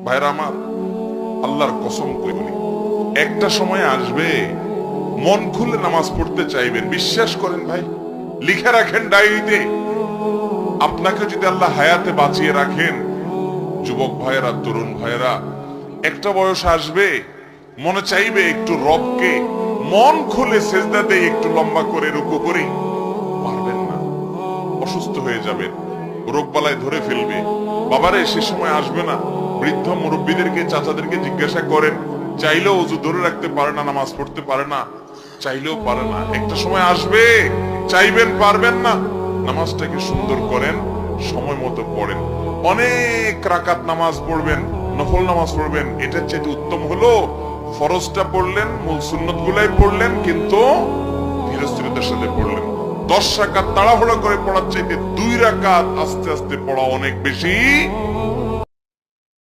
ভাইরা আমার, আল্লাহর কসম করে বলি, একটা সময় আসবে মন খুলে নামাজ পড়তে চাইবেন। বিশ্বাস করেন ভাই, লিখে রাখেন ডায়েরিতে। আপনাকে যদি আল্লাহ হায়াতে বাঁচিয়ে রাখেন, যুবক ভাইয়েরা, তরুণ ভাইয়েরা, একটা বয়স আসবে মনে চাইবে একটু রবকে মন খুলে সেজদা দেই, একটু লম্বা করে রুকু করি। পারবেন না, অসুস্থ হয়ে যাবেন, রোগবালায় ধরে ফেলবে। বাবারে, সে সময় আসবে না? বৃদ্ধ মুরব্বীদেরকে, চাচাদেরকে জিজ্ঞাসা করেন, চাইলেও অজু ধরে রাখতে পারে না, নামাজ পড়তে পারে না, চাইলেও পারে না। একটা সময় আসবে চাইবেন, পারবেন না। নামাজটাকে সুন্দর করেন, সময় মতো পড়েন, অনেক রাকাত নামাজ পড়বেন, নফল নামাজ পড়বেন। এটার চেয়ে উত্তম হলো ফরজটা পড়লেন, মূল সুন্নত গুলাই পড়লেন, কিন্তু ধীরস্থিরতার সাথে পড়লেন। 10 রাকাত তাড়াহুড়ো করে পড়ার চাইতে 2 রাকাত আস্তে আস্তে পড়া অনেক বেশি